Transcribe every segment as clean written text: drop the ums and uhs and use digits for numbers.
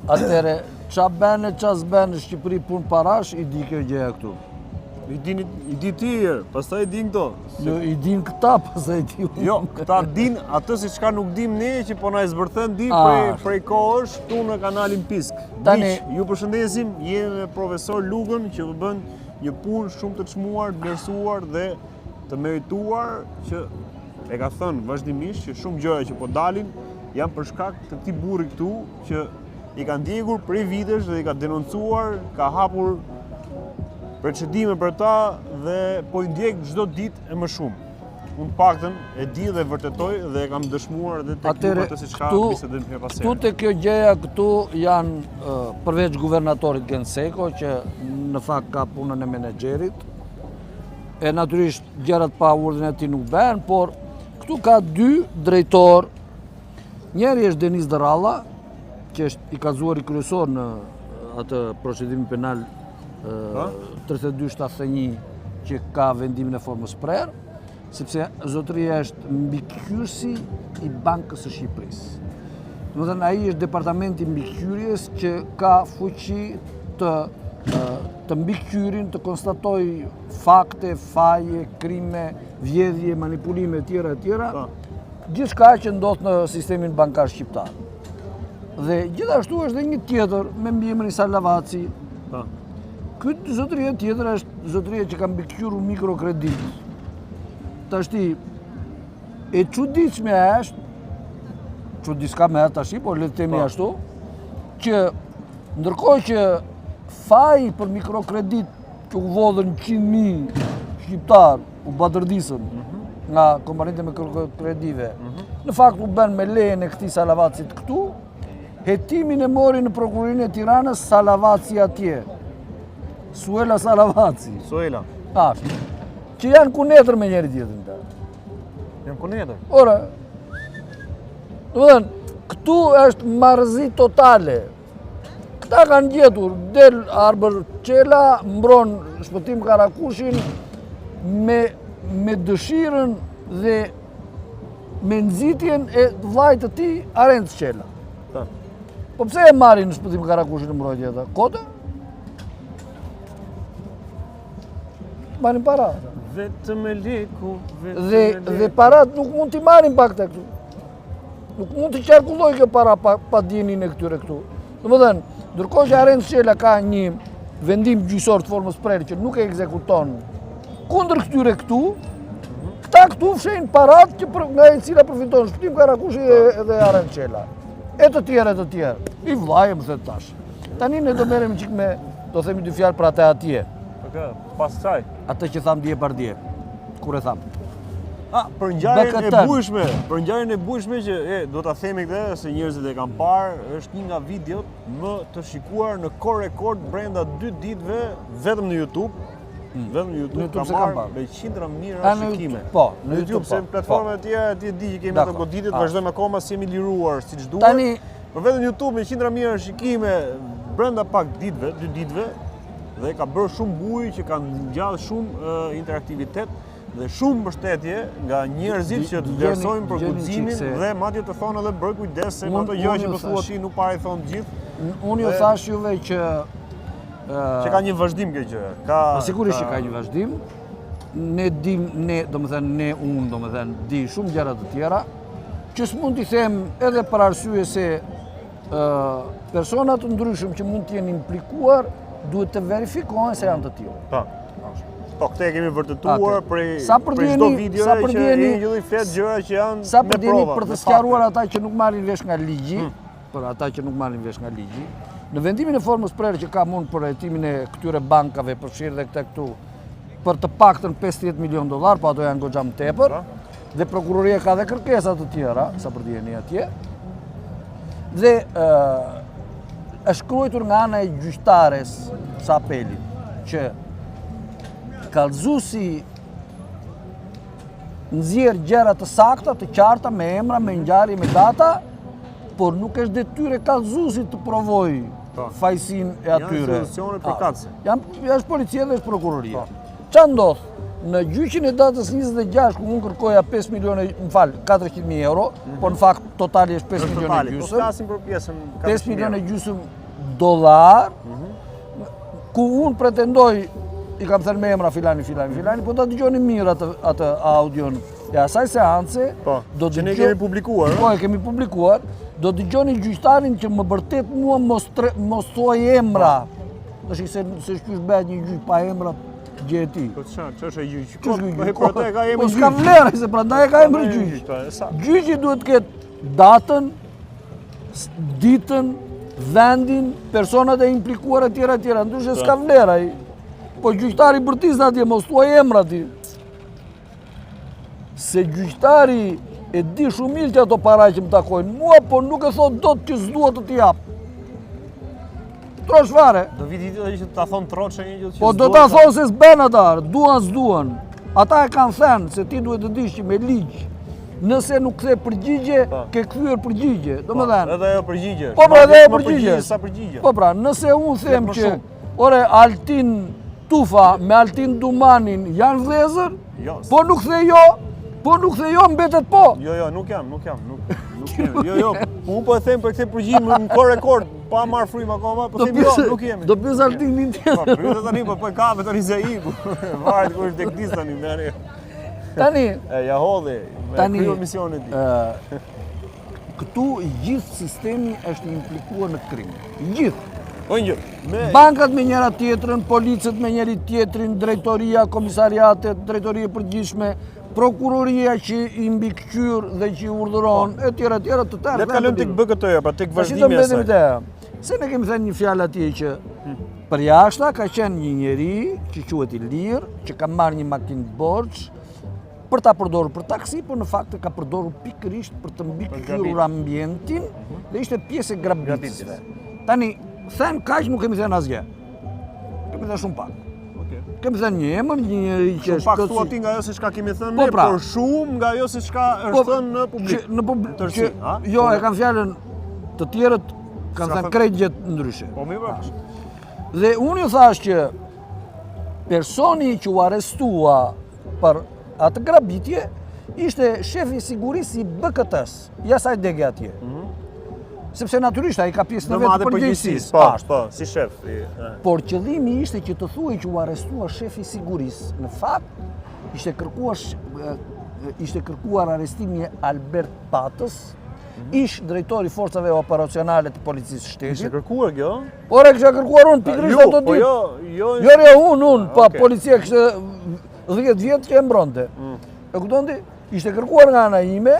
Atëre, qa bene, qa s'bene Shqipëri pun parash, i di kjo gjeja këtu. I di ti, pastaj i din këto. Jo, i din këta, pastaj i di unë. Jo, këta din atë si çka nuk dim ne, që po na e zbërthen di prej kohësh këtu në kanalin Pisk. Tani, ju përshëndesim, jemi me profesor Lugën që bën një punë shumë të çmuar, të vlerësuar dhe të merituar, që e ka thënë vazhdimisht që shumë gjëra që po dalin janë për shkak të këtij burri këtu që i ka ndjekur prej vitesh dhe i ka denoncuar, ka hapur përçedime për ta dhe po i ndjek çdo ditë e më shumë. Unë paktën e di dhe vërtetoj dhe e kam dëshmuar edhe tek ju atë siç ka bisedojmë herë pas here. Këtu te kjo gjeja këtu janë përveç guvernatorit Genseko që në fakt ka punën e menaxherit. E natyrisht gjërat pa urdhën e tij nuk bëhen, por këtu ka dy drejtor. Njëri është Deniz Darralla, që është i kallëzuar i kryesor në atë procedimi penal 3271 që ka vendimin e formës prerë, sepse zotëria është mbikëqyrësi i Bankës së Shqipërisë. Domethënë ai është departamenti mbikëqyrjes që ka fuqi të mbikëqyrin, të konstatoj fakte, faje, krime, vjedhje, manipulime etj. Gjithçka që ndodh në sistemin bankar shqiptar. Dhe gjithashtu është edhe një tjetër me mbiemrin Salavaci. Këtë zotëria tjetër është zotëria që ka mbikëqyrur mikrokredit. Tashti, e çuditshme është, çudit s'ka më tash, por le të themi ashtu, që ndërkohë që faji për mikrokredit që u vodhën 100.000 shqiptar u badërdisën nga kompanitë e mikrokredive, në fakt u bën me lejen e këtij Salavacit këtu, hetimin e mori në prokurorinë e Tiranës Salavaci atje. Suela Salavaci. Suela. Që janë kunetër me njëri tjetrin ta. Janë kunetër? Ora, domethënë, këtu është marrëzi totale. Këta kanë gjetur, del Arbër Qela, mbron Shpëtim Karakushin me dëshirën dhe me nxitjen e vllajt të tij Arenc Qela. Po pse e marrin në Shpëtim Karakushin në mbrojtje ata? Kote? Marrin para. Vetëm e leku, Dhe parat nuk mund t'i marrin pakta këtu. Nuk mund të qarkulloj kjo para pa dijenin e këtyre këtu. Domethënë, ndërkohë që Arenc Qela ka një vendim gjyqësor të formës prerë që nuk e ekzekuton kundër këtyre këtu, këta këtu fshehin parat që nga e cila përfiton Shpëtim Karakushi dhe Arenc Qela. E të tjerë. I vllai më thet tash. Tani ne do merrem çik me, do themi dy fjalë për atë atje. Pas çaj. Atë që tham dje par dje. Kur e tham? Për ngjarjen e bujshme që do ta themi këtë se njerëzit e kanë parë, është një nga videot më të shikuar në kohë rekord brenda 2 ditëve vetëm në YouTube. Vetëm në YouTube ka marrë me qindra mijëra shikime. Po, në YouTube, se platformat e tjera ti di që kemi ato goditit, vazhdojmë akoma si jemi liruar siç duhet. Por vetëm në YouTube me qindra mijëra shikime brenda pak ditëve, 2 ditëve, dhe ka bërë shumë bujë që kanë ngjallë shumë interaktivitet dhe shumë mbështetje nga njerëzit që të vlerësojnë për guximin dhe madje të thonë edhe bëj kujdes se ato gjëra që po thua ti nuk para i thonë të gjithë. Unë ju thash juve që ka një vazhdim kjo gjë. Sigurisht që ka një vazhdim. Ne dim, unë di shumë gjëra të tjera që s'mund t'i them edhe për arsye se persona të ndryshëm që mund të jenë implikuar duhet të verifikohen se janë të tillë. Po, këtë e kemi vërtetuar prej çdo video që një fet gjëra që janë me prova. Sa përdjeni për të sqaruar ata që nuk marrin vesh nga ligji, në vendimin e formës prerë që ka mund për hetimin e këtyre bankave, përfshirë dhe këtu, për të paktën $50 milion, po ato janë goxha më tepër, dhe prokuroria ka dhe kërkesa të tjera, sa përdjeni atje, dhe është shkruar nga ana e gjyqtares së apelit që kallëzuesi nxjerr gjëra të sakta, të qarta, me emra, me ngjarje, me data, por nuk është detyrë e kallëzuesit të provojë fajsinë e atyre. Janë institucione përkatëse. Është policia dhe është prokuroria. Ç'a ndodh? në gjyqin e datës 26, ku unë kërkoja 5 milionë, më falë, 400.000 euro, po në fakt totali është 5 milionë e Po gjysëm. flasim për pjesën 5 milionë e gjysëm dollar, ku unë pretendoj, i kam thënë me emra filani, po ta dëgjoni mirë atë audion e asaj seance, Po, do që ne dëgjoj- kemi publikuar, Po, e kemi publikuar, do dëgjoni gjyqtarin që më vërtet mua mos thuaj emra. Tash se shkysh bëhet një gjyq pa emra gjë e ti. Po ç'është e gjyq? Ç'është gjyq? Po e ka emrin Po s'ka vlerë, se prandaj e ka emrin gjyq. Gjyqi duhet të ketë datën, ditën, vendin, personat e implikuar etj. Ndryshe s'ka vlerë ai. Po gjyqtari bërtis atje, mos thuaj emra ti. Se gjyqtari e di shumë mirë që ato para që më takojnë mua, po nuk e thot dot që s'dua të t'i jap. Trosh fare. Do viti që ta thon troçë një gjë që Po do ta thonë se s'ben ata, duan s'duan. Ata e kanë thënë se ti duhet të dish që me ligj, nëse nuk kthe përgjigje, ke kthyer përgjigje. Domethënë, edhe ajo përgjigje. po pra, edhe ajo Më përgjigje. Sa përgjigje. Po pra, nëse unë them më që shumë. ore Altin Tufa me Altin Dumanin janë vëllezër, Jo. po nuk the jo, mbetet po. Jo, nuk jam. Nuk jemi. Jo. Unë po e them për këtë përgjigje në kor rekord, pa marr frymë akoma, po them jo, nuk jemi. Do pyes Altinin Po, tjetër. pyet tani, po e ka me tani se iku. Varet ku është dekdis tani merri. Tani, E ja hodhi. Tani, Kryo misionin e tij. këtu gjithë sistemi është implikuar në krim. Gjithë. Po një. Me Bankat me njëra tjetrën, policët me njëri tjetrin, drejtoria, komisariatet, drejtoria e përgjithshme, prokuroria që i mbikëqyr dhe që i urdhëron, etj. Të tërë. le të kalojmë tek BKT-ja, pra tek Tash do vazhdimi e mbetemi saj. te. Se ne kemi thënë një fjalë atje që për jashta ka qenë një njeri që quhet i lirë, që ka marrë një makinë borxh për ta përdorur për taksi, por në fakt e ka përdorur pikërisht për të mbikëqyrur ambientin dhe ishte pjesë e grabitjeve. Tani, thënë kaq nuk kemi thënë asgjë. Kemi thënë shumë pak. Kemi thënë një emër, një njeri që Shumë është pak plotësi- thua ti nga ajo se çka kemi thënë Po, ne, pra. por shumë nga ajo se çka Po, është thënë në publik. Në publik. Tërsi, a? Jo, e kanë fjalën të tjerët kanë S'ka thënë thënë- krejt gjë ndryshe. Po mirë, pra. Dhe unë ju thash që personi që u arrestua për atë grabitje ishte shefi i sigurisë i BKT-s, jasaj dege atje. Sepse natyrisht ai ka pjesë në Në vetë madhe përgjegjësisë. po, si shef. Por qëllimi ishte që të thuaj që u arrestua shefi i sigurisë. Në fakt ishte kërkuar arrestimi e Albert Patës, ish drejtori forcave operacionale të policisë Ishte shtetit. kërkuar kjo? Por e kisha kërkuar unë pikërisht ato Po ditë. jo. Jo, unë, po Okej. policia kishte 10 vjetë që e mbronte. E kupton ti? Ishte kërkuar nga ana ime,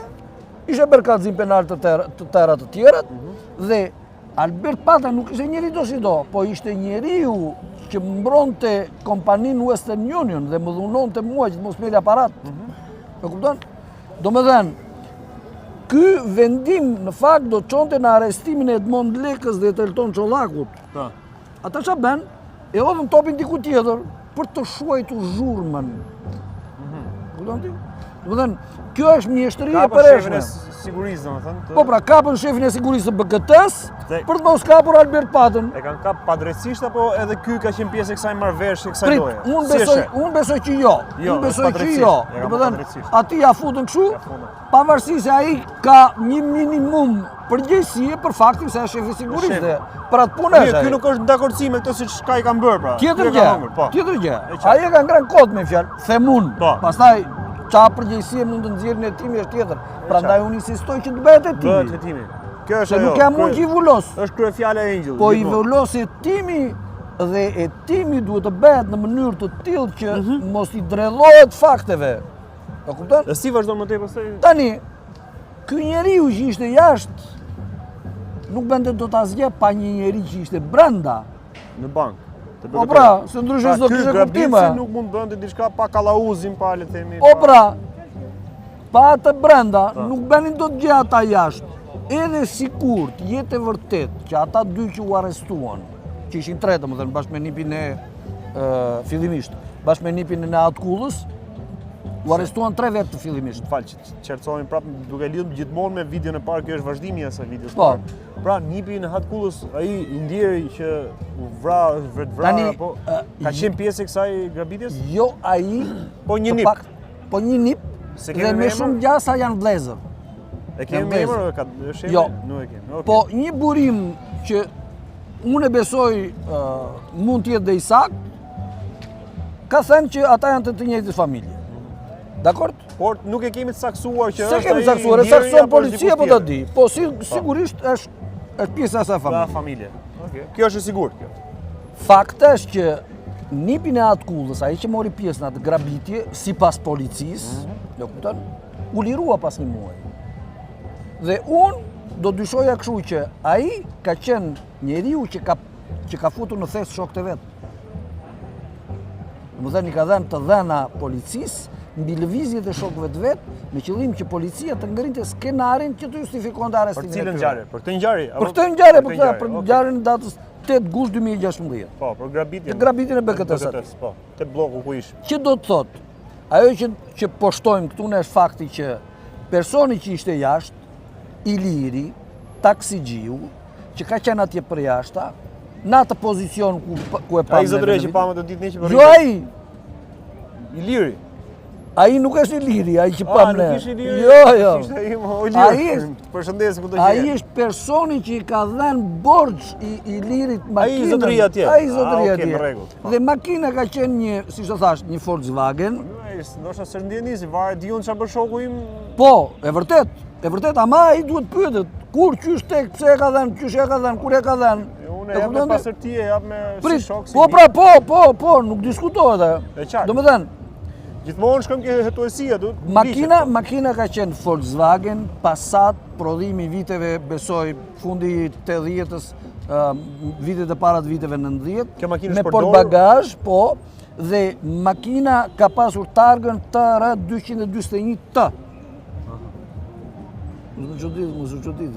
ishte bërë kallëzim penal të tëra të tjerat, dhe Albert Pata nuk ishte njeri do si do, po ishte njeriu që mbronte kompaninë Western Union dhe më dhunonte mua që të mos merrja aparat. E kupton? Domethënë, ky vendim në fakt do të çonte në arrestimin e Edmond Lekës dhe të Elton Çollakut. Po. Ata ç'a bën? E hodhën topin diku tjetër për të shuajtur zhurmën. Kupton ti? Domethënë, kjo është mjeshtëri e Ka shefin përreshme. e sigurisë, domethënë. Po pra, kapën shefin e sigurisë së BKT-s Dhe- për të mos kapur Albert Patën. E kanë kap padrejtisht apo edhe ky ka qenë pjesë e kësaj marrëveshje, kësaj Prit, loje? unë Si e besoj, sheh? unë besoj që jo. Jo, Unë besoj është që padrejtisht, jo. e kam Domethënë, padrejtisht. aty ja futën kështu, Ja futën. pavarësisht se ai ka një minimum përgjegjësie për faktin se është shefi i sigurisë Shefi. dhe për atë punë është Ky ai. nuk është në dakordësi me këtë siç ka i kanë bërë pra. Tjetër Ky e ka gjë, hëngur, po. tjetër gjë. E qartë. Ai e ka ngrënë kot me fjalë, them unë. Po. Pastaj qa përgjegjësie mund të nxjerrin hetimi është tjetër. Prandaj unë insistoj që të bëhet Bëhet hetimi. hetimi. Kjo është Se ajo. nuk jam unë që i vullos. Është kryefjala e Angel. Po i vullos hetimi dhe hetimi duhet të bëhet në mënyrë të tillë që mos i dredhohet fakteve. E kupton? E si vazhdon më tej pastaj? Tani, ky njeriu që ishte jashtë nuk bënte dot asgjë pa një njeri që ishte brenda. Në bank. Po pra, se ndryshe s'do kishte kuptime. Nuk mund bënte diçka pa kallauzin, pa le të themi. O pra, pa atë brenda, nuk bënin do të gjë ata jashtë. Edhe sikur të jetë e vërtet që ata dy që u arrestuan, që ishin tre domethënë bashkë me nipin e fillimisht, bashkë me nipin e Atkullës, U arrestuan 3 vetë të fillimisht. Falë, qercohemi prapë duke lidhur gjithmonë me videon e parë, kjo është vazhdimi i asaj videos. Po. Pra, nipi në Hatkullës, ai i ndjeri që u vra apo ka qenë pjesë e kësaj grabitjes? Jo ai, Po një nip. Po një nip, Se dhe kemi me emër? shumë gjasa janë vlezër. E kemi me emër? Është Jo. Nuk e kemi. Po një burim që unë e besoj mund t'jetë dhe i sakt, ka thënë që ata janë të njëjtës familje. Dakord? Por nuk e kemi të saksuar që Se kemi saksuar, e sakson policia po ta di. Po sigurisht është pjesë e asaj Pra familje. familje. Okej. Kjo është e sigurt kjo. Fakti është që nipin e Atkullës, ai që mori pjesë në atë grabitje, sipas policisë, do kupton, u lirua pas një muaji. Dhe unë do dyshoja kështu që ai ka qenë njeriu që ka futur në thes shokët e vet. Domethënë i ka dhënë të dhëna policisë mbi lëvizjet e shokëve të vet, me qëllim që policia të ngërinte skenarin që të justifikonte arrestimin e Për cilën tyre. ngjarje? Për këtë ngjarje? Për këtë ngjarje, për okej. ngjarjen datës 8 gusht 2016. Po, për grabitjen. Të grabitjen e BKT-s. Po, te bloku ku ishim. Që do të thotë, ajo që poshtojmë këtu në është fakti që personi që ishte jashtë, Iliri, taksigjiu, që ka qenë atje për jashta, në atë pozicion ku e pamë. Ai zotëria që pamë të ditën që për. Jo ai, Iliri. ai nuk është Iliri, ai që pamë ne. Nuk ishte Iliri. Jo. Ishte im Iliri. Ai është Përshëndesim ku do Ai qenë. është personi që i ka dhënë borxh i Ilirit makinën. Ai zotëria atje. Ai zotëria Okej, atje. në rregull. Dhe makina ka qenë një, siç e thash, një Volkswagen. Ndoshta së ndjenisi, varet diun çfarë bën shoku im. Po, e vërtet, ama ai duhet pyetet, kur qysh tek, pse e ka dhënë, qysh e ka dhënë, kur e ka dhënë. Unë e jap me pasërti, e jap me si shok. Po pra, po, nuk diskutohet ajo. E qartë. Domethënë, Gjithmonë shkojmë ke hetuesia, duhet. makina ka qenë Volkswagen, Passat, prodhimi viteve, besoj, fundi 80-s, vitet e para të viteve 90. Kjo makinë me është përdorur? portbagazh, po, dhe makina ka pasur targën TR 241T. Mos u çudit.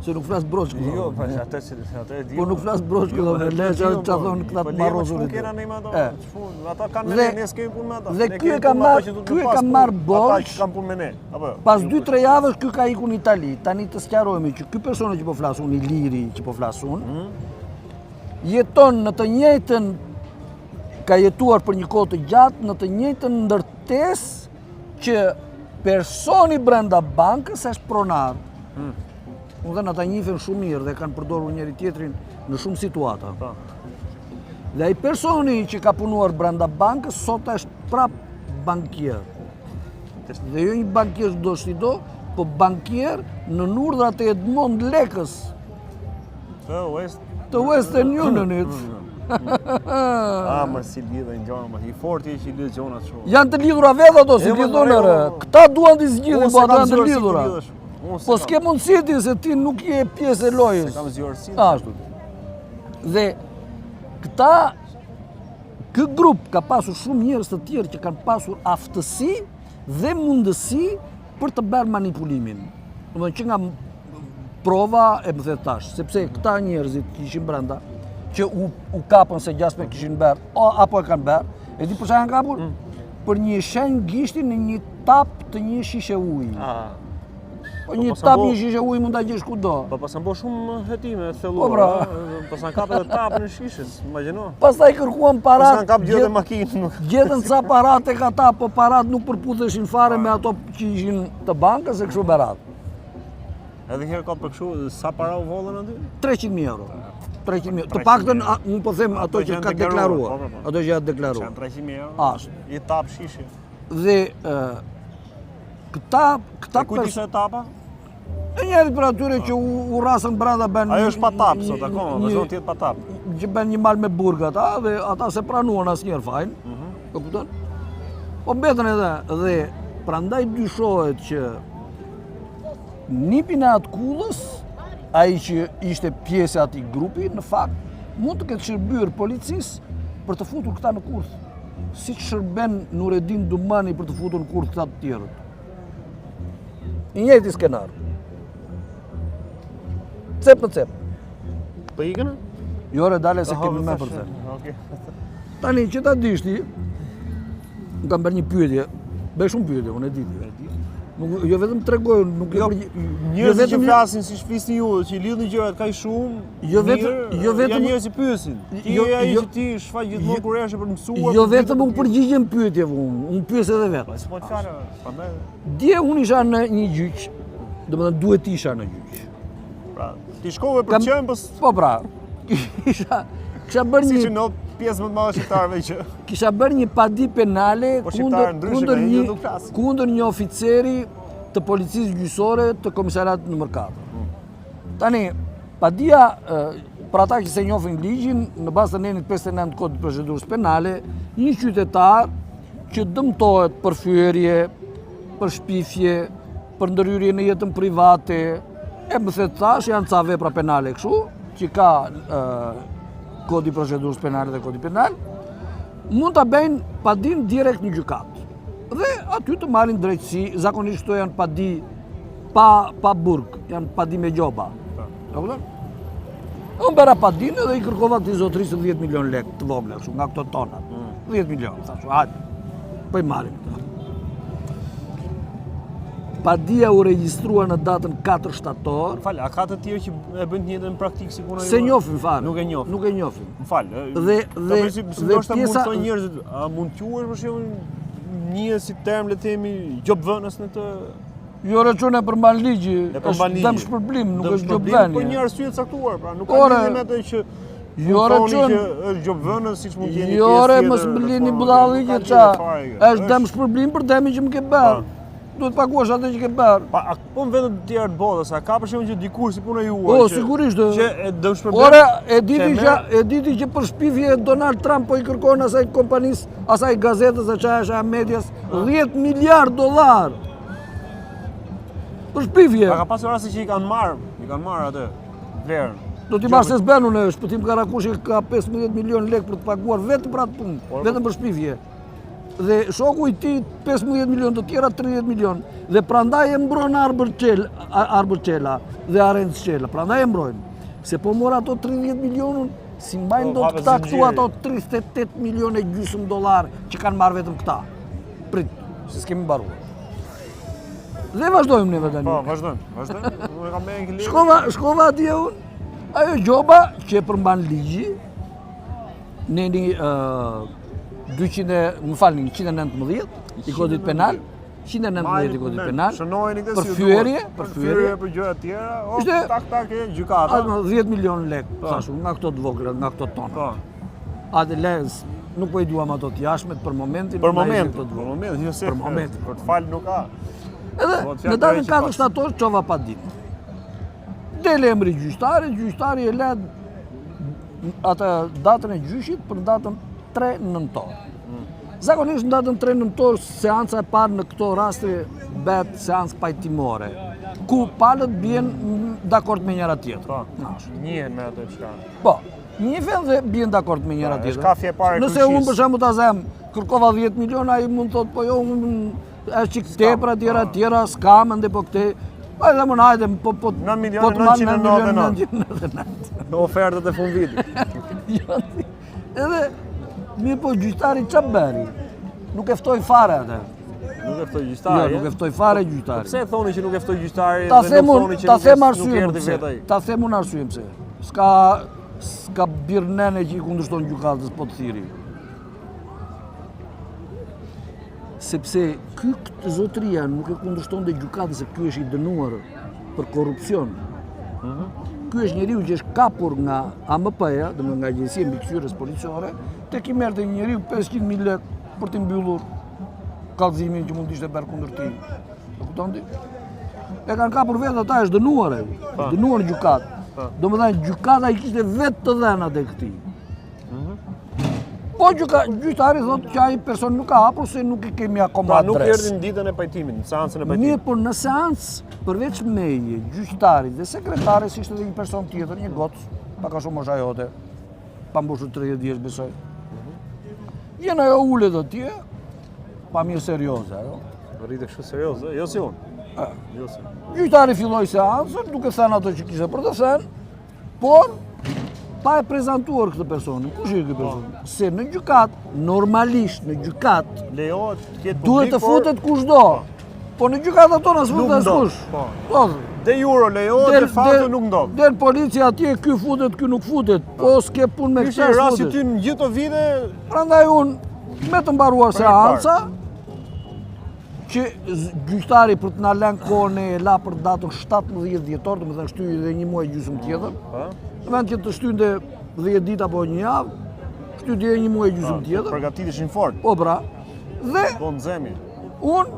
Se nuk flas broçku. Jo, po atë e di. Po nuk flas broçku, do me le që ta thon këta të marrozurit. Po kena ne ato, çfarë? Ata kanë Dhe- me ne, ne s'kemi punë me ata. dhe Ne ky e kemi ka punë me ata marr- që duhet ky me e pas ka punë. marr Ata borxh. që kanë punë me ne. Apo jo? Pas 2-3 javësh ky ka ikur në Itali. Tani të sqarojmë që ky person që po flas unë, Iliri që po flas unë, jeton në të njëjtën, ka jetuar për një kohë të gjatë në të njëjtën ndërtesë që personi brenda bankës është pronar. Unë dhe në ata njihen shumë mirë dhe kanë përdorur njëri tjetrin në shumë situata. Po. Dhe ai personi që ka punuar brenda bankës sot është prap bankier. Dhe jo një bankier çdo si do, po bankier në urdhrat e Edmond Lekës të Western Unionit. Më si lidhen gjona, më i forti që i lidh gjona shumë. Janë të lidhura vetë ato, si lidhon ere. Këta duan të zgjidhin, po ato janë të lidhura. Po s'ke mundësi ti se ti nuk je pjesë e lojës. Kam zgjuar si. Ashtu. Dhe ky grup ka pasur shumë njerëz të tjerë që kanë pasur aftësi dhe mundësi për të bërë manipulimin. Domethënë që nga prova e më the tash, sepse këta njerëzit që ishin brenda, që u kapën se gjasme kishin bërë, apo e kanë bërë, e di për çfarë kanë kapur? Për një shenjë gishti në një tap të një shishe uji. Po një tap një shishe uji mund ta gjesh kudo. Po pasan bo shumë hetime të Po, pra. thelluara. Pasan kap edhe tapën në shishës, imagjino. Pastaj kërkuan parat. Pasan kap gjithë makinë. Gjetën ca parat tek ata, po parat nuk përputheshin fare me ato që ishin të bankës e kështu me radhë. Edhe herë ka për kështu, sa para u vollën aty? 300.000 euro. 300.000. Të paktën unë po them ato që ka deklaruar. Ato që janë deklaruar. Janë 300.000 euro. Ashtu. I tap shishi. Dhe këta Kujt ishte etapa? E njëri për atyre që u rasën brenda bën. Ajo është pa tap sot akoma, vazhdon të jetë pa tap. Që bën një mal me burg ata dhe ata se pranuan asnjëherë fajin. Po kupton? Po mbetën edhe dhe prandaj dyshohet që nipin e Atkullës, ai që ishte pjesë e atij grupi, në fakt mund të ketë shërbyer policisë për të futur këta në kurth. Siç shërben Nureddin Dumani për të futur në kurth këta të tjerët. I njëjti skenar. Cep në cep. Po ikën? Jo re dale se kemi më për të. Okej. Tani që ta dishti, Më kam bërë një pyetje, bëj shumë pyetje, unë e di. Jo vetëm tregoj, nuk e njerëzit që flasin si flisni ju, që lidhin gjërat kaq shumë, jo vetëm njerëz që pyesin. Ti je ai që ti shfaq gjithmonë kurrëshe për të mësuar. Jo vetëm unë përgjigjem pyetjeve unë pyes edhe vetë. Po fjalë, prandaj. Dje unë isha në një gjyq, domethënë duhet isha në gjyq. Pra, ti shkove për qenë, po pra. Kisha bërë një si që pjesë më të madhe shqiptarëve që kisha bërë një padi penale kundër një oficeri të policisë gjyqësore të komisariatit nr. 4. Tani, padia për ata që se njohin ligjin, në bazë të nenit 59 të kodit procedurës penale, një qytetar që dëmtohet për fyerje, për shpifje, për ndërhyrje në jetën private, më the thash janë ca vepra penale kështu, që ka kodi procedurës penale dhe kodi penal, mund të bëjnë padin direkt në gjykat. Dhe aty të marrin drejtësi, zakonisht këto janë padi pa burg, janë padi me gjoba. Unë bëra padin edhe i kërkova të zotrisë 10 milion lek të vogla, nga këto tonat. 10 milion, thashu, hajde, po i marrim këto. Padia u regjistrua në datën 4 shtator. Fal, a ka të tjerë që e bëjnë të njëjtën praktikë si puna juaj? Se njohin fare. Nuk e njohin. Nuk e njohin. Fal. Dhe ndoshta mund të thonë njerëzit, a mund të quhesh për shembull një si term le të themi gjobvënës në të Jo rëçune për mban ligji, është dëm shpërblim, nuk është gjobvënie. Për një arsye të caktuar, pra nuk ka lidhje me atë që Jo rëçun, është gjobvënës siç mund të jeni. Jo re, mos më lini budalli që ça. Është dëm shpërblim për dëmin që më ke bërë. Duhet paguash atë që ke bërë. Po në vendet të tjera të botës, a ka për shembull që dikush si puna juaj? Po, sigurisht. Që e dëm shpërblim. Ore, e diti që për shpifje Donald Trump po i kërkon asaj kompanisë, asaj gazetës e çaja është medias, $10 miliard. Për shpifje. Ka pasur raste që i kanë marrë atë vlerën. Do t'i marrë se s'ben unë, shpëtim Karakushi ka 15 milion lek për të paguar vetëm për atë punë, vetëm për shpifje. Dhe shoku i tij 15 milion, të tjera 30 milion. Dhe prandaj e mbron Arbërçela dhe Arendsqela. Prandaj e mbrojnë. Se po mor ato 30 milionun, si mbajnë do të këta këtu ato 38 milion e gjysmë dollar që kanë marrë vetëm këta. Prit, se s'kemi mbaruar. Dhe vazhdojmë neve tani. Po, vazhdojmë. Unë kam me një Shkova atje unë. Ajo gjoba që e përmban ligji, neni 119 i kodit penal, 119 i kodit penal, për fyerje, për gjëra të tjera, tak e gjykata. 10 milion lek, thashu, nga këto të vogla, nga këto tona. Atë lez, nuk po i duam ato të jashmet për momentin. Për momentin, jo se për të falë nuk ka. Edhe, në datën 4 shtator, qova pa ditë. Dele emri gjyqtari e led atë datën e gjyqit për datën 3 nëntor. Zakonisht në datën 3 nëntor, seanca e parë në këto raste bet seancë pajtimore, ku palët bien dakord me njëra tjetër. Njihen me atë çka. Po, njihen dhe bien dakord me njëra tjetër. Shkafje e parë. Nëse unë për shembull ta them, kërkova 10 milion, ai mund thotë po jo, është çik tepra tjera, s'kam ende po këtë. Po edhe më hajde, po të marrë 999. Në ofertët e fundvitit. Edhe, mirë po gjyqtari qa bëri? Nuk e ftoi fare atë. Nuk e ftoi gjyqtari? Jo, nuk e ftoi fare gjyqtari. Pse e thoni që nuk e ftoi gjyqtari dhe nuk thoni që nuk erdhi vetë ai? Ta them unë arsyen pse. S'ka birnene që i kundërshton gjykatës po të thiri. Sepse këtë zotëria nuk e kundërshton dhe gjykatës se ky është i dënuar për korrupsion. Ky është njeriu që është kapur nga AMP-ja, domethënë nga Agjencia e Mbikëqyrjes Policore, tek i merrte një njeriu 500.000 lekë për të mbyllur kallëzimin që mund të ishte bërë kundër tij. E kupton ti? E kanë kapur vetë ata, është dënuar ai. Dënuar në gjykatë. Domethënë gjykata i kishte vetë të dhënat e këtij. Po gjyqtari thotë që ai person nuk ka hapur se nuk i kemi akoma adresë. Nuk erdhi në ditën e pajtimit, në seancën e pajtimit. Mirë, por në seancë, përveç meje, gjyqtarit dhe sekretares ishte edhe një person tjetër, një gocë, pak a shumë mosha jote, pa mbushur 30 vjeç besoj. Jena ajo ulet atje, pa mirë serioze, ajo. Rritet kështu serioze, jo si unë. Gjyqtari filloi seancën, duke thënë ato që kishte për të thënë, por pa e prezantuar këtë personin. Kush është ky person? Se në gjykat, normalisht në gjykat Lejohet të ketë publik, duhet të futet kushdo. Po në gjykatat tona s'futet askush. Po. De juro lejohet, de facto nuk ndodh. Del policia atje, ky futet, ky nuk futet. Po s'ke punë me këtë. Kishte rasti ty në gjithë vite. Prandaj unë me të mbaruar seanca që gjyqtari për të na lënë kohën e la për datën 17 dhjetor, domethënë shtyj edhe një muaj gjysmë tjetër. Në vend që të shtyjnë 10 ditë apo një javë, shtyj edhe një muaj gjysmë tjetër. Përgatiteshin fort. Po pra. Dhe Bon zemi. unë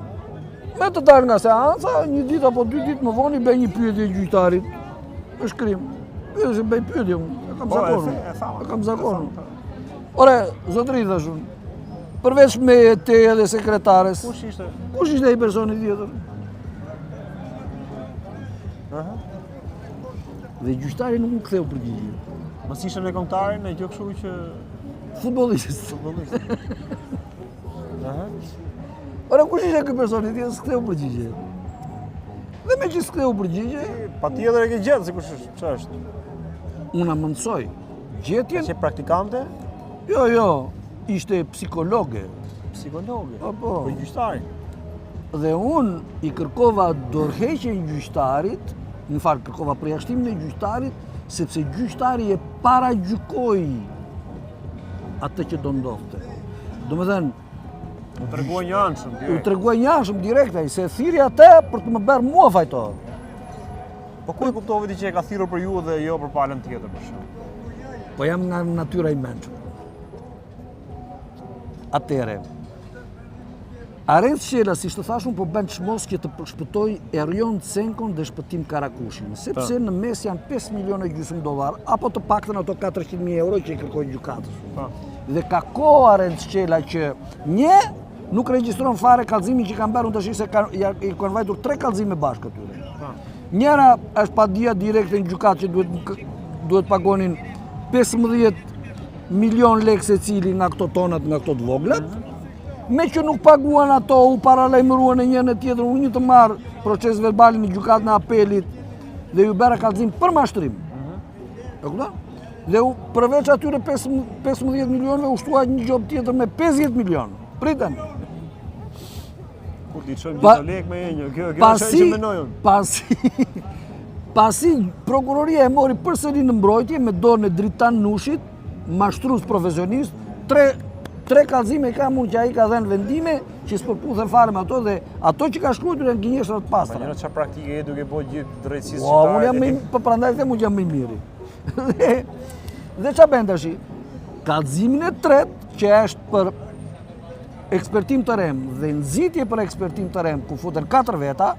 me të dalë nga seanca, një ditë apo 2 ditë më vonë i bëj një pyetje gjyqtarit. Me shkrim. Pyetje, bëj pyetje unë. E kam zakonin. E kam zakonin. Ore, zotëri thash unë. Përveç me teje dhe sekretares. Kush ishte? Kush ishte ai personi tjetër? Dhe gjyqtari nuk më ktheu përgjigje. Mos ishte në kombëtarin e kjo kështu që Futbollist. Ora kush ishte ky personi tjetër s'ktheu përgjigje. Dhe me që s'ktheu përgjigje, patjetër e ke gjetë se kush është, ç'është? unë mësoj. Gjetjen? Si praktikante? Jo, ishte psikologe. Psikologe. Po. Po gjyqtari. Dhe unë i kërkova dorëheqjen gjyqtarit, në fakt kërkova përjashtimin e gjyqtarit, sepse gjyqtari e paragjykoi atë që do ndodhte. Domethënë, U treguaj një anshëm u direkt. treguaj njanshëm direkt ai se thiri atë për të më bërë mua fajtor. Po ku e kuptove ti që e ka thirrur për ju dhe jo për palën tjetër për shkak? Po jam nga natyra i mençur. Atëre, Arenc Shela, si të thashun, po bën çmos që të shpëtoj Erion Cenkon dhe Shpëtim Karakushin, sepse në mes janë 5 milionë gjysmë dollar, apo të paktën ato 400.000 euro që i kërkojnë gjykatës. Dhe ka kohë Arenc Shela që një nuk regjistron fare kallëzimin që kanë bërë, unë tash se i kanë vajtur 3 kallëzime bashkë atyre. Njëra është padia direkte në gjykatë që duhet pagonin 15 milion lekë secili nga këto tonat, nga këto të voglat. Me që nuk paguan ato, u paralajmëruan e njën e tjetër, unë një të marrë proces verbalin në gjykatën e apelit dhe ju bëra kallëzim për mashtrim. E kupton? Dhe përveç atyre 15 milionëve u shtua një gjop tjetër me 50 milion. Pritën. Kur ti çojmë gjithë lekë me një, kjo është që mendoj unë. Pasi prokuroria e mori përsëri në mbrojtje me dorën e Dritan Nushit, mashtrues profesionist, tre kallëzime kam unë që ai ka dhënë vendime që s'përputhen fare me ato dhe ato që ka shkruar janë gënjeshtra të pastra. Ma njëra çfarë praktike e duke bëjë gjithë drejtësisë shqiptare. Unë jam më prandaj them unë jam më i miri. Dhe ç'a bën tash? Kallëzimin e tretë që është për ekspertim të rem dhe nxitje për ekspertim të rem ku futen 4 veta.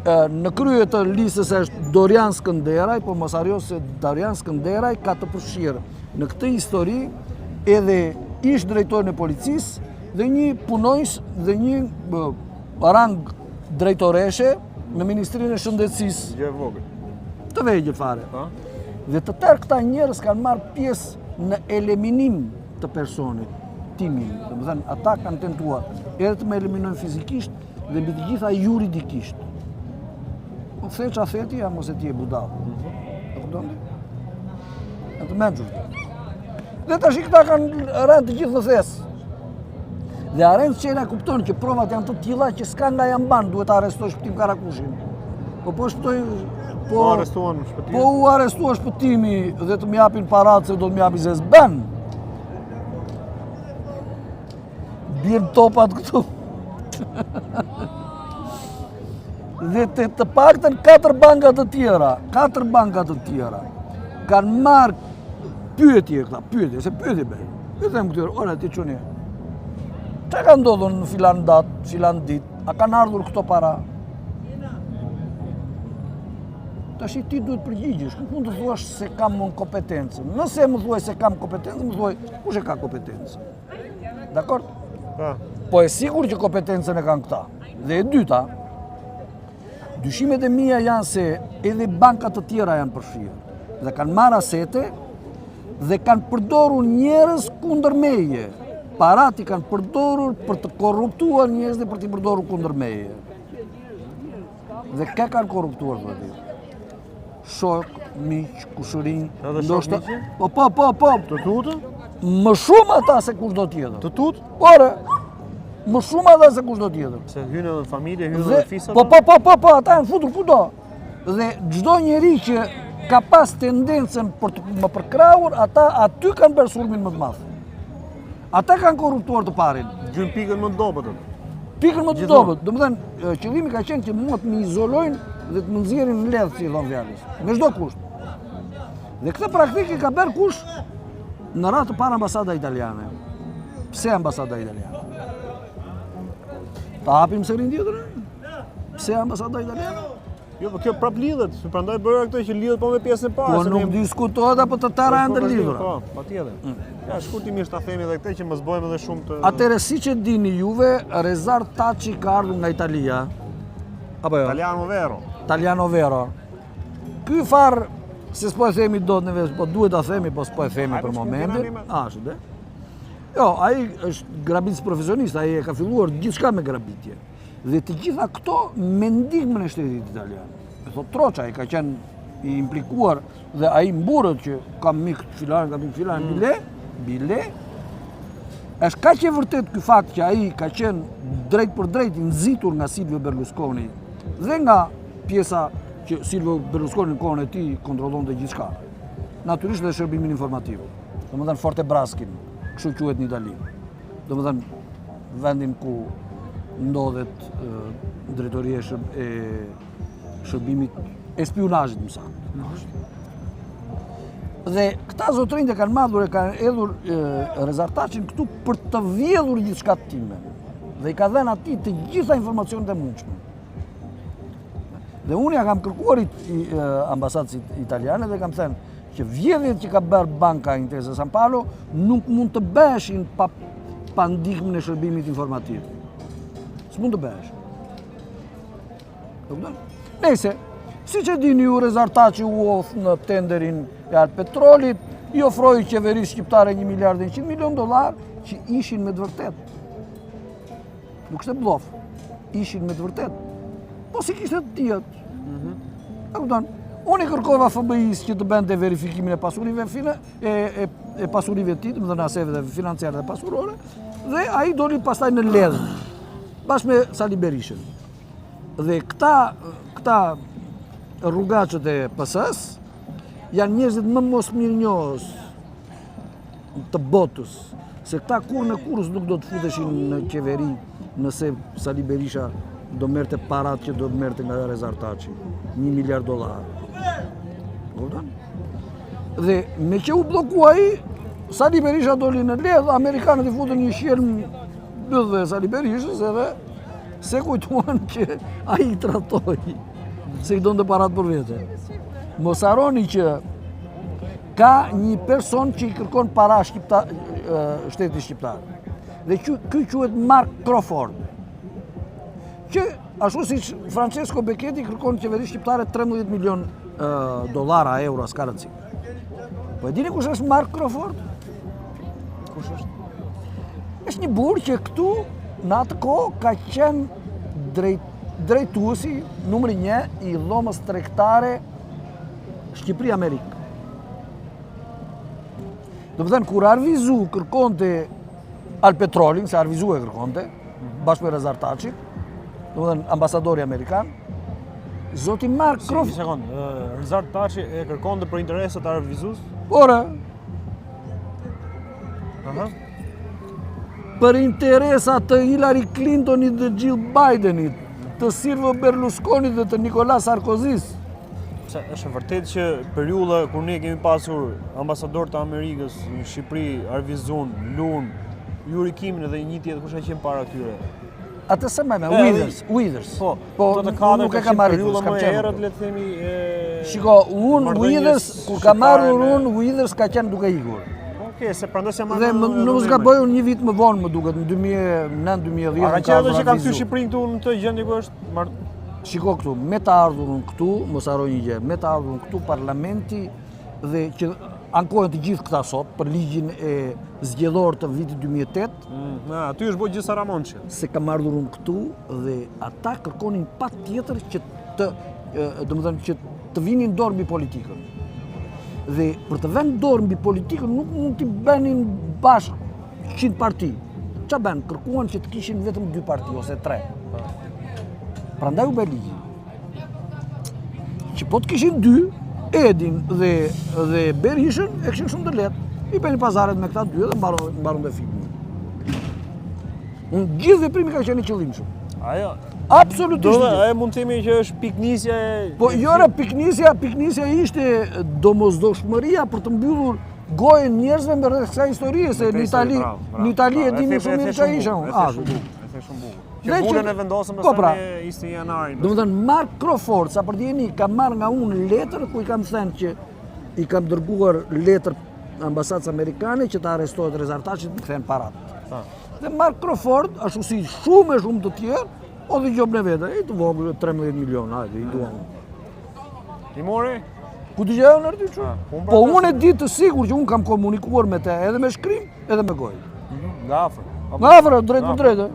Në krye të listës është Dorian Skënderaj, po mos harro se Dorian Skënderaj ka të përfshirë në këtë histori edhe ish drejtori në policisë dhe një punojës dhe një rang drejtoreshe në Ministrinë e Shëndetësisë. Gjë e vogël. Të vegjël fare. Dhe të tërë këta njerëz kanë marrë pjesë në eliminim të personit timin. Domethënë ata kanë tentuar edhe të më eliminojnë fizikisht dhe mbi të gjitha juridikisht. Po theç afeti ja mos e ti e budall. E kupton? Atë mençur. Dhe tash këta kanë rënë të gjithë në thes. Dhe Arenc Shela kupton që provat janë të tilla që s'ka nga janë ban, duhet të arrestoj Shpëtim Karakushin. Po shtoj arrestuan Shpëtim. Po u arrestua Shpëtimi dhe të më japin paratë se do të më japin se s'bën. Bien topat këtu. Dhe të paktën 4 banka të tjera kanë marrë pyetje këta, se pyetje bëj. Ju them këtyre, ora ti çuni. Çka ka ndodhur në filan datë, filan ditë? A kanë ardhur këto para? Tash ti duhet përgjigjesh, nuk mund të thuash se kam unë kompetencë. Nëse më thuaj se kam kompetencë, më thuaj kush e ka kompetencë. Dakor? Po e sigurt që kompetencën e kanë këta. Dhe e dyta, dyshimet e mia janë se edhe bankat të tjera janë përfshirë dhe kanë marrë asete dhe kanë përdorur njerëz kundër meje. Parat i kanë përdorur për të korruptuar njerëz dhe për t'i përdorur kundër meje. Dhe kë kanë korruptuar thotë. shok, miq, kushërinj, Edhe shok, miqë? Po. Të tutë? Më shumë ata se kushdo tjetër. Të tutë? Ore, më shumë ata se kushdo tjetër. Se hynë edhe në familje, hynë edhe në fisa? Po, ata janë futur kudo. Dhe çdo njeri që ka pas tendencën për të më përkrahur, ata aty kanë bërë sulmin më të madh. Ata kanë korruptuar të parin. Gjyn pikën më të dobët. Pikën më të dobët. Domethënë, qëllimi ka qenë që mua të më izolojnë dhe të më nxjerrin në ledh, si thon fjalës, me çdo kusht. Dhe këtë praktikë ka bërë kush? Në radhë të parë ambasada italiane. Pse ambasada italiane? Ta hapim sërin tjetër? Pse ambasada italiane? Jo, po kjo prap lidhet, prandaj bëra këtë që lidhet po me pjesën e parë. Po nuk diskutohet apo të tëra janë të lidhura. Po, patjetër. Ja, shkurtimisht ta themi edhe këtë që mos bëjmë edhe shumë të. Atëherë siç e dini juve, Rezar Taci ka ardhur nga Italia. Apo jo? Italiano vero. Ky far, se s'po e themi dot në vetë, po duhet ta themi, po s'po e themi për momentin. Ashtu dhe. Jo, ai është grabitës profesionist, ai e ka filluar gjithçka me grabitje. Dhe të gjitha këto me ndihmën e shtetit italian. E thot Troça, ai ka qenë i implikuar dhe ai mburët që kam mik filan, bile. Është kaq e vërtet ky fakt që ai ka qenë drejt për drejt i nxitur nga Silvio Berlusconi dhe nga pjesa që Silvio Berlusconi në kohën e tij kontrollonte gjithçka. Natyrisht dhe shërbimin informativ. Domethënë Fortebraskin, kështu quhet në Itali. Domethënë vendin ku ndodhet drejtoria e shërbimit e spionazhit më saktë. Dhe këta zotrinj kanë marrur e kanë hedhur Rezar Tacin këtu për të vjedhur gjithçka të time. Dhe i ka dhënë atij të gjitha informacionet e mundshme. Dhe unë ja kam kërkuar ambasadës italiane dhe kam thënë që vjedhjet që ka bërë Banca Intesa San Paolo nuk mund të bëheshin pa ndihmën e shërbimit informativ. S'mund të bëhesh. Nëse, si që dini ju, Rezar Taci u ofë në tenderin e Alpetrolit, i ofroi qeverisë shqiptare $1,100 milion që ishin me të vërtet. Nuk ishte blluf, ishin me të vërtet. Po si kishte të tjetë. Unë i kërkova FBI-s që të bënte verifikimin e pasurive e pasurive të tij, domethënë aseve financiare dhe pasurore, dhe ai doli pastaj në ledh bashkë me Sali Berishën. Dhe këta rrugaçët e PS-s janë njerëzit më mos mirënjohës të botës, se këta kur në kurrës nuk do të futeshin në qeveri nëse Sali Berisha do merrte parat që do të merrte nga Rezar Taci, $1 miliard. Dhe me që u blokua ai, Sali Berisha doli në ledh, amerikanët i futën një shelm dhe Sali Berishës edhe se kujtuan që ai i tratoi, se i donte parat për vete. Mos harroni që ka një person që i kërkon para shtetit shqiptar. Dhe ky quhet Mark Crawford. Që ashtu si Francesco Becchetti kërkon qeverisë shqiptare $13 milion, euro, s'ka rëndësi. Po e dini kush është Mark Crawford? Kush është? Është një burr që këtu në atë kohë ka qenë drejtuesi numri 1 i dhomës tregtare Shqipëri-Amerikë. Do të thënë kur Arvizu kërkonte Alpetrolin, se Arvizu e kërkonte, bashkë me Rezar Taci, do të thënë ambasadori amerikan, zoti Mark Crawford. Një sekond, Rezar Taci e kërkonte për interesat e Arvizus? Ora. Për interesat të Hillary Clintonit dhe Jill Bidenit, të Silvio Berlusconit dhe të Nicolas Sarkozys. Është vërtet që periudha kur ne kemi pasur ambasador të Amerikës në Shqipëri, Arvizun, Lun, Yuri Kimin edhe një tjetër kush ka qenë para këtyre? Atë se më Withers. Po, nuk e kam marrë periudha më e errët, le të themi. Shiko, Withers kur ka marrur Withers ka qenë duke ikur. Okej, se prandaj se dhe nuk zgaboj një vit më vonë më duket, në 2009-2010. Ka qenë që kam thyer Shqipërinë këtu në këtë gjendje ku është. Shiko këtu, me të ardhurën këtu, mos harroj një gjë, me të ardhurën këtu parlamenti dhe që ankohen të gjithë këta sot për ligjin e zgjedhor të vitit 2008. Aty është bërë gjithë Saramonçi. Se kam ardhurën këtu dhe ata kërkonin patjetër që domethënë që të vinin dorë mbi politikën. Dhe për të vënë dorë mbi politikën nuk mund t'i bënin bashkë 100 parti. Qa ben, kërkuan që të kishin vetëm 2 parti ose 3. Prandaj u bë ligji. Që po të kishin 2, Edin dhe Berishën e kishin shumë të lehtë. I bënin pazaret me këta 2 dhe mbaron dhe filmin. Unë gjithë veprimi ka qenë i qëllimshëm. Ajo. Absolutisht. Ajo mund të themi që është piknisja e... Po jore, piknisja ishte domosdoshmëria për të mbyllur gojën njerëzve me rreth kësaj historie, se në Itali e dini shumë mirë çfarë ishte. E the shumë bukur. Që vulën e vendosën pastaj me 20 janarin. Domethënë Mark Crawford, sa për djeni, ka marrë nga unë letër ku i kam thënë që i kam dërguar letër ambasadës amerikane që të arrestohet Rezartaçi të kthejnë paratë. Dhe Mark Crawford, ashtu si shumë të tjerë, o dhe gjobën e vete, i të vogël 13 milion, hajde, i duam. I mori? Ku të gjejë në rëty që? Po unë e di të sigur që unë kam komunikuar me te edhe me shkrim, edhe me gojë. Nga afër. Nga afër, drejt për drejtë.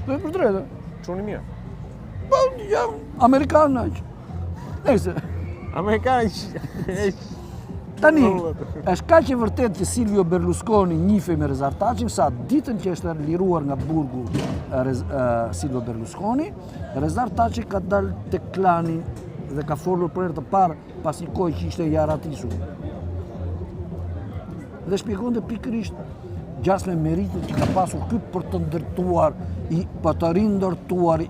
Drejt për drejtë. Çuni mirë. Po, jam Amerikan aq. Nëse. Amerikan Tani, është kaq e vërtet që Silvio Berlusconi njihej me Rezartaçin sa ditën që është liruar nga burgu Silvio Berlusconi, Rezartaçi ka dalë tek klani dhe ka folur për herë të parë pas një kohë që ishte i arratisur. Dhe shpjegonte pikërisht gjasme meritit që ka pasur ky për të ndërtuar, për të rindërtuar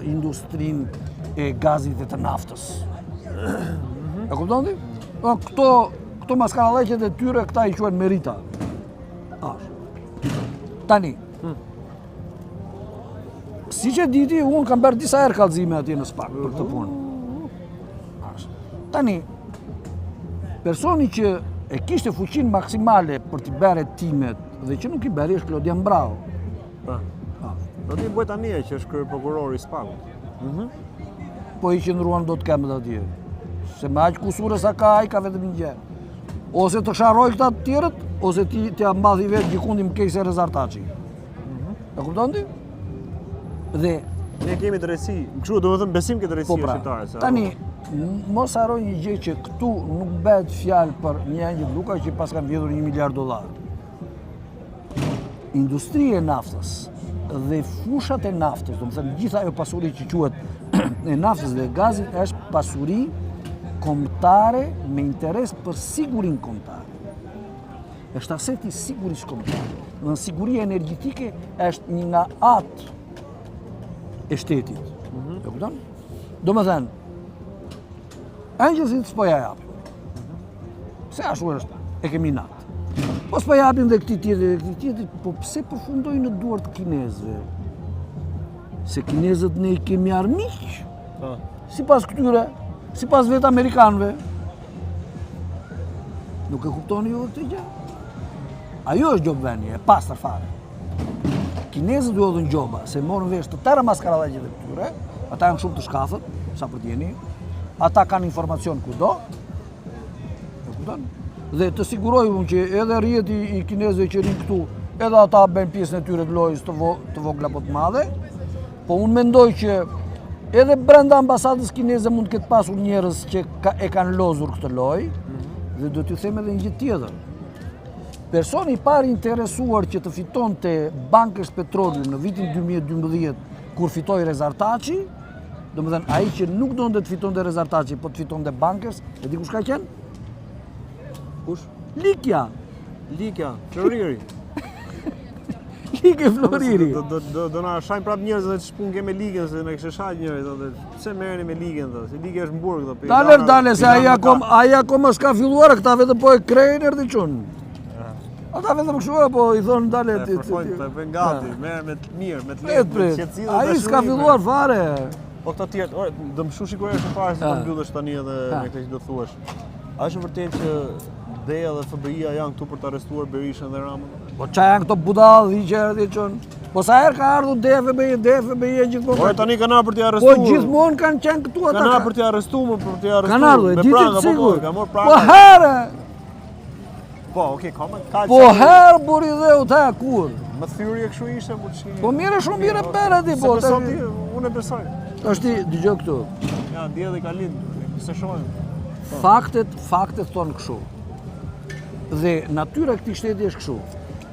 industrinë e gazit dhe të naftës. E kupton ti? Këto maskanallaqet e tyre këta i quhen merita. Tani, si që diti, unë kam bërë disa herë kallëzime atje në SPAK për këtë punë. Tani, personi që e kishte fuqinë maksimale për t'i bërë hetimet dhe që nuk i bëri është Klodian Brau. Do t'i bëj tani që është krye prokurori i SPAK-ut. Po i qëndruan do të kemët atje. Se me aq kusure sa ka ai ka vetëm një gjë. Ose të sharroj këta të tjerët, ose t'ja mbadhi vetë gjikundin më keq se Rezartaçi. E kupton ti? Dhe ne kemi drejtësi, kështu domethënë besim ke drejtësia shqiptare. Tani, mos harroj një gjë që këtu nuk bëhet fjalë për një Angjë Luka që pas kanë vjedhur $1 miliard. Industria e naftës dhe fushat e naftës, domethënë gjitha ajo pasuri që quhet e naftës dhe gazit është pasuri kombëtare me interes për sigurinë kombëtare. Është aseti i sigurisë kombëtare. Në siguria energjetike është një nga atë e shtetit. E kupton? Domethënë, Angjësit s'po ja japin. Se ashtu është, e kemi natë. Po s'po japin dhe këti tjetër, po pse përfundojnë në duart të kinezëve? Se kinezët ne i kemi armiq, sipas këtyre, sipas vetë amerikanëve. Nuk e kuptoni ju këtë gjë? Ajo është gjobëvënie, e pastër fare. Kinezët u hodhën gjoba, se morën vesh të tëra maskarallaqet e këtyre, ata janë shumë të shkafët, sa për t'jeni, ata kanë informacion kudo, e kupton? Dhe të siguroj unë që edhe rjeti i kinezëve që rinë këtu, edhe ata bëjnë pjesën e tyre të lojës të vogla po të madhe, po unë mendoj që edhe brenda ambasadës kineze mund të ketë pasur njerëz që e kanë lozur këtë lojë, dhe do t'ju them edhe një gjë tjetër. Personi i parë interesuar që të fitonte Bankers Petroleum në vitin 2012 kur fitoi Rezartaçi, domethënë ai që nuk donte të fitonte Rezartaçi, po të fitonte Bankers, e di kush ka qenë? Kush? Likja, Floriri. Likë Floriri. Do na shajnë prap njerëz që shpun ke me ligën se na kishte shajt njëri thotë. Pse merreni me ligën thotë? Se liga është në burg thotë. Dale se ai akoma s'ka filluar, këta vetëm po e krejnë erdhi çun. Ata vetëm kështu po i thon dale ti. Po bën gati, merr me të mirë, me të lehtë, qetësi. Ai s'ka filluar fare. Po këto tjerë, ore, do më shushi kur është fare se do mbyllesh tani edhe me këtë që do thuash. A është vërtet që DEA dhe FBI-a janë këtu për të arrestuar Berishën dhe Ramën? Po qa janë këto budallë që erdhi çon? Po sa herë ka ardhur DFBI gjithmonë. Po tani kanë ardhur për t'i arrestuar. Po gjithmonë kanë qenë këtu ata. Kanë ardhur për t'i arrestuar, Kanë ardhur, ditë të sigurt. Ka marrë Po prangë. herë. Po, okay, ka. Po herë buri dheu ta kur. Më thyrje kështu ishte, po ç'i. Po mirë shumë mirë bërë ti po. Unë e besoj. Është ti dëgjoj këtu. Ja, dje dhe ka lind, se shohim. Faktet thonë kështu. Dhe natyra e këtij shteti është kështu.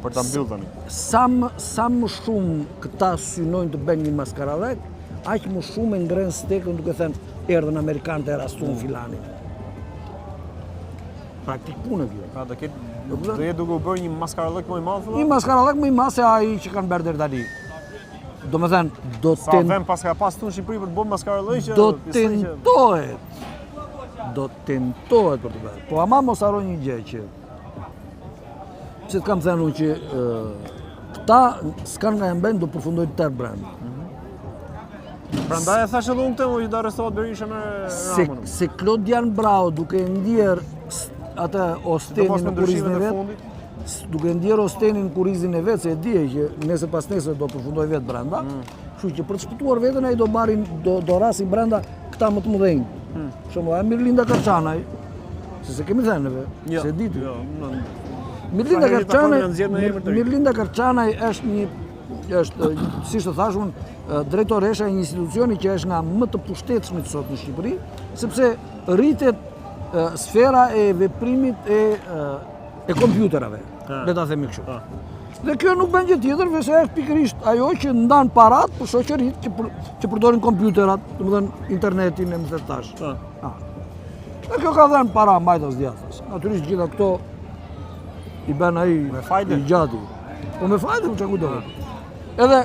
Për ta mbyll tani. Sa më shumë këta synojnë të bëjnë një maskarallek, aq më shumë e ngren stekën duke thënë erdhën amerikanët e rastuan filanin. Praktik punë kjo. Pra do jetë duke u bërë një maskarallëk më i madh? Një maskarallëk më i madh se ai që kanë bërë deri tani. Domethënë, sa vend pas ka pas këtu në Shqipëri për të bërë maskarallëk? Do tentohet për të bërë. Po ama mos haro një gjë që pse të kam thënë unë që këta s'kan nga mbën do përfundojnë tërë brenda. Prandaj e thash edhe unë këtë që do arrestohet Berisha me Ramën. Se Klodian Brau duke ndjer atë Ostenin në kurrizin e vet, duke ndjer Ostenin në kurrizin e vet, se e dije që nesër pas nesër do përfundoj vetë brenda. Kështu që për të shpëtuar veten ai do rasin brenda këta më të mëdhenj. Shumë Mirlinda Karçanaj, se kemi thënë se ditë. Mirlinda Karçanaj është siç të thash unë, drejtoresha e një institucioni që është nga më të pushtetshmit sot në Shqipëri, sepse rritet sfera e veprimit e kompjuterave, le ta themi kështu. Dhe kjo nuk bën gjë tjetër veç se është pikërisht ajo që ndan parat për shoqëritë që përdorin kompjuterat, domethënë internetin e më thënë tash. Dhe kjo ka dhënë para mbajtës djathtas. Natyrisht gjitha këto i bën ai i gjati. Po me fajte më çka do. Edhe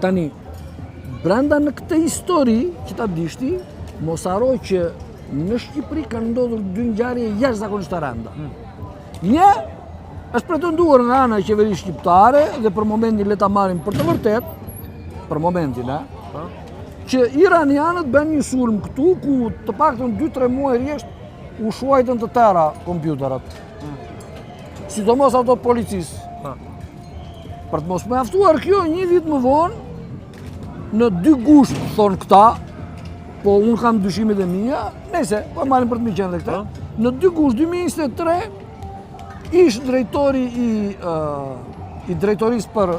tani brenda në këtë histori që ta dishti, mos haro që në Shqipëri kanë ndodhur dy ngjarje jashtëzakonisht të rënda. Një është pretenduar nga ana e qeverisë shqiptare dhe për momentin le ta marrim për të vërtet, për momentin, që iranianët bën një sulm këtu ku të paktën 2-3 muaj rresht u shuajtën të tëra kompjuterat. Sidomos ato policisë. Për të mos mjaftuar kjo, një vit më vonë, në 2 gusht thonë këta, po unë kam dyshimet e mia, nëse, po marrim për të më qenë dhe këta, në 2 gusht 2023 ish drejtori i drejtorisë për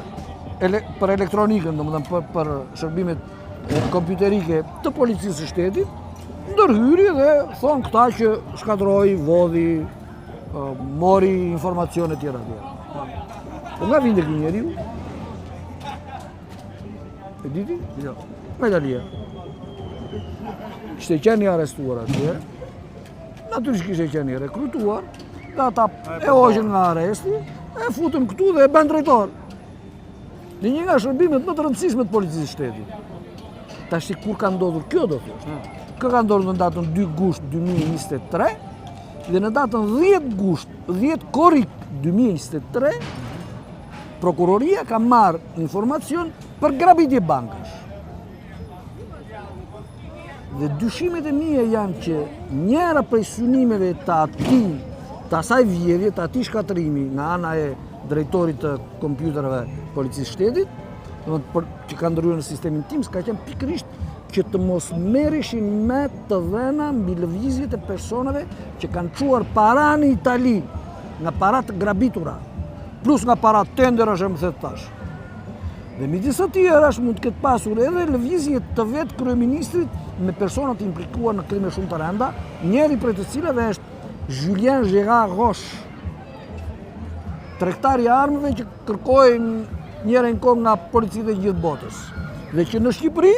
elektronikën, domethënë për shërbimet kompjuterike të policisë së shtetit, ndërhyri dhe thonë këta që shkatroi, vodhi, mori informacione tjera. Po nga vinte ky njeriu? E diti? Jo. Nga Italia. Kishte qenë i arrestuar atje. Natyrisht kishte qenë i rekrutuar. Dhe ata e hoqën nga arresti, e futën këtu dhe e bën drejtor. Në një nga shërbimet më të rëndësishme të policisë së shtetit. Tash kur ka ndodhur kjo do thosh? Kjo ka ndodhur në datën 2 gusht 2023 dhe në datën 10 gusht 10 korrik 2023 prokuroria ka marrë informacion për grabitje bankash. Dhe dyshimet e mia janë që njëra prej synimeve të asaj vjedhje, të atij shkatrimi nga ana e drejtorit të kompjuterave policisë shtetit, që ka ndryer në sistemin tim, ka qenë pikërisht që të mos merreshin me të dhëna mbi lëvizjet e personave që kanë çuar para në Itali, nga para të grabitura, plus nga para tenderash më thet tash. Dhe midis të tjerash mund të ketë pasur edhe lëvizje të vetë kryeministrit me persona të implikuar në krime shumë të rënda, njëri prej të cilave është Julien Gérard Roche, tregtari i armëve që kërkojnë njërin kohë nga policitë e gjithë botës. Dhe që në Shqipëri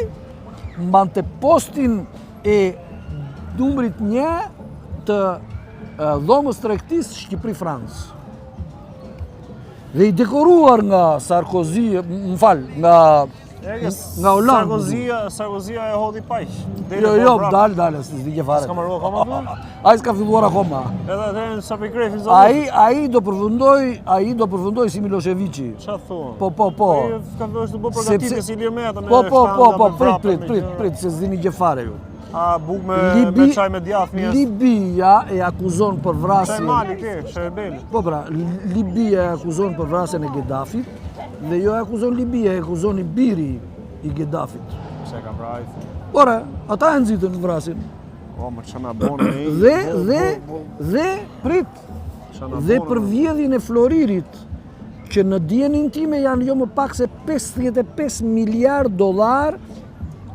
mbante postin e numrit 1 të dhomës tregtisë Shqipëri-Francë. Dhe i dekoruar nga Sarkozy, nga Hollande. Sarkozia e hodhi paq. Jo, dal, s'di gjë fare. S'ka marrë akoma? Ai s'ka filluar akoma. Edhe atë sa pikërisht zonë. Ai do përfundoj si Miloševiçi. Çfarë thua? Po. Ai ka vështirë të bëj përgatitje si Ilir Meta me prit, se s'dini gjë fare ju. A buk me çaj me djathtë mjes. Libia e akuzon për vrasjen. Çaj mali ti, Sherbeli. Po pra, Libia e akuzon për vrasjen e Ghedafit dhe jo e akuzon Libia, e akuzon i biri i Ghedafit. Pse ka vrarë? Ora, ata e nxitën vrasjen. Po, më çana bën ai. Dhe për vjedhjen e Floririt, që në dijenin time janë jo më pak se $55 miliard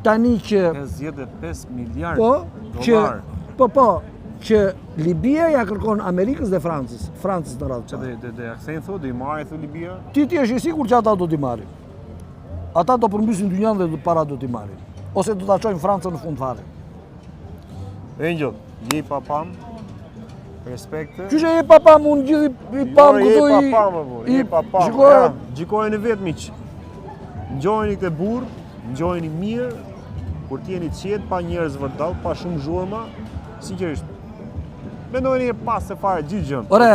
tani që 55 miliard që dollar. që Libia ja kërkon Amerikës dhe Francës në radhë. Dhe aksen thot, do i marrë thot Libia? Ti je i sigurt që ata do t'i marrin. Ata do përmbysin dynjan dhe para do t'i marrin. Ose do ta çojnë Francën në fund fare. Angel, je papam. Respekte. Qyshe je papam, unë gjithë i pam këto Je papam. Gjikojeni vetë miq. Ngjojeni këtë burr, ngjojeni mirë, kur t'jeni qetë, pa njerëz vërdall, pa shumë zhurma, sinqerisht. Mendojeni e pas se fare gjithë gjën. Ore,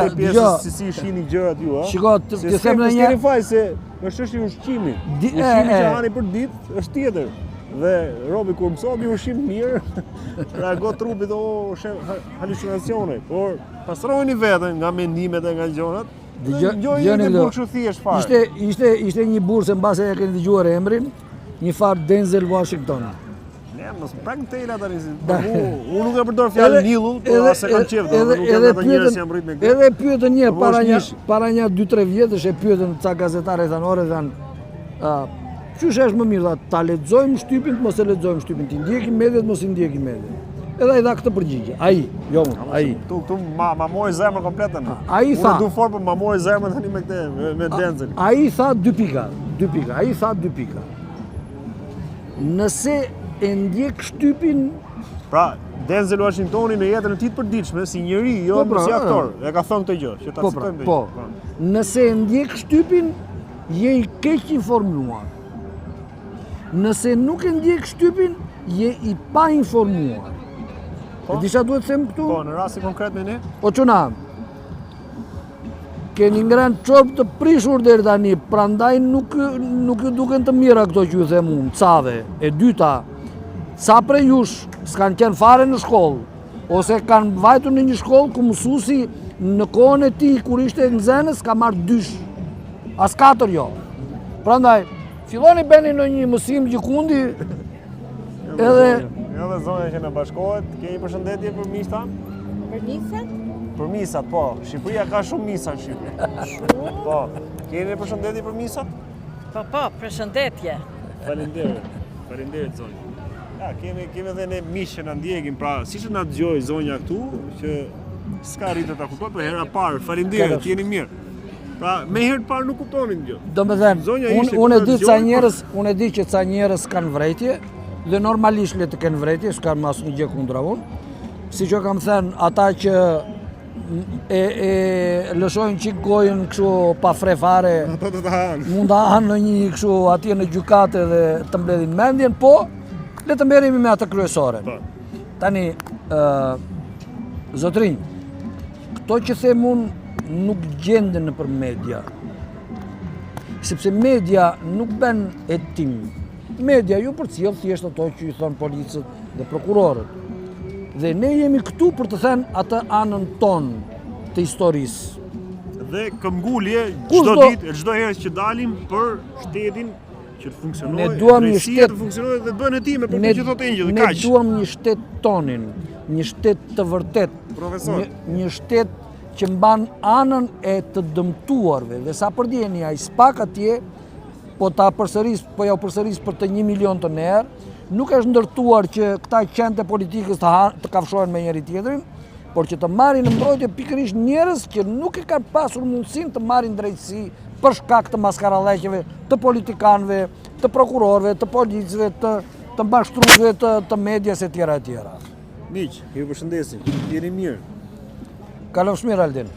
si shihni gjërat ju, ha? Shiko, të them në një faj se është çështje ushqimi. Ushqimi që hani për ditë është tjetër. Dhe robi kur mësobi ushqim mirë, reago trupit halucinacione. Por pastrojeni veten nga mendimet e nga gjonat. Dëgjoni këtë burr thjesht fare. Ishte një burr se mbase e keni dëgjuar emrin, një farë Denzel Washington. Ne mos prak tela tani. Unë nuk e përdor fjalën Nillu, por as e kam qejf, nuk e ata njerëz që mbrit me këtë. Edhe pyetën një para një 2-3 vjetësh e pyetën ca gazetarë thanorë thanë, qysh është më mirë, ta lexojmë shtypin, mos e lexojmë shtypin, ti ndjekim mediat, mos i ndjekim mediat. Edhe ai dha këtë përgjigje. Ai, jo unë, ai. Tu ma mori zemrën kompletën. Ai tha. Unë du fort, por ma mori zemrën tani me këtë, me Denzel. Ai tha 2 pika. Ai tha 2 pika. Nëse e ndjek shtypin, pra Denzel Washingtoni në jetën e tij të përditshme si njeri, jo si aktor. E ka thënë këtë gjë, që ta citojmë. Po. Nëse e ndjek shtypin, je i keq informuar. Nëse nuk e ndjek shtypin, je i pa informuar. E disha duhet të them këtu? Po, në rasti konkret me ne? O quna, keni ngrenë çorp të prishur deri tani, prandaj nuk ju duken të mira këto që ju them unë, cave. E dyta, ca prej jush s'kan qenë fare në shkollë, ose kanë vajtur në një shkollë ku mësuesi në kohën e tij kur ishte nxënës ka marrë 2, as 4 jo. Prandaj, filloni bëni në një mësim gjikundi, edhe zonja që në bashkohet, keni përshëndetje për misat? Për misat? Për misat, po. Shqipëria ka shumë misa në Shqipëri. Po. Keni përshëndetje për misat? Po, përshëndetje. Faleminderit zonja. Ja, kemi edhe ne miq që na ndjekin, pra siç na dëgjoi zonja këtu, që s'ka rritë ta kuptoj, për hera parë, faleminderit, jeni mirë. Pra, me herë të parë nuk kuptonin gjë. Domethënë, unë e di që ca njerëz kanë vrejtje dhe normalisht le të kenë vrejtje, s'ka asnjë gjë kundra unë. Siç që kam thënë, ata që e lëshojnë qik gojën kështu pa fre fare, mund ta hanë në një kështu atje në gjykate dhe të mbledhin mendjen, po le të merremi me atë kryesoren. Tani, zotrinj, këto që them unë nuk gjenden nëpër media, sepse media nuk bën hetim. Media ju përcjell thjesht ato që i thon policët dhe prokurorët. Dhe ne jemi këtu për të thënë atë anën tonë të historisë. Dhe këmbgulje çdo ditë, çdo herë që dalim për shtetin që të funksionojë, drejtësia të funksionojë dhe të bëhen hetime për këtë që thotë Angel, kaq. Ne duam një shtet tonin, një shtet të vërtet, një shtet që mban anën e të dëmtuarve dhe sa përdjeni ai spak atje, po ja përsëris për të 1 milion të nerë, nuk është ndërtuar që këta qenë të politikës të kafshojnë me njëri tjetrin, por që të marrin në mbrojtje pikërisht njerëz që nuk e kanë pasur mundësinë të marrin drejtësi për shkak të maskarallëqeve, të politikanëve, të prokurorëve, të policëve, të mbashtruesve të medias e tjera e tjera. Miq, ju përshëndesim. Jeni mirë. Kalofsh mirë Aldin.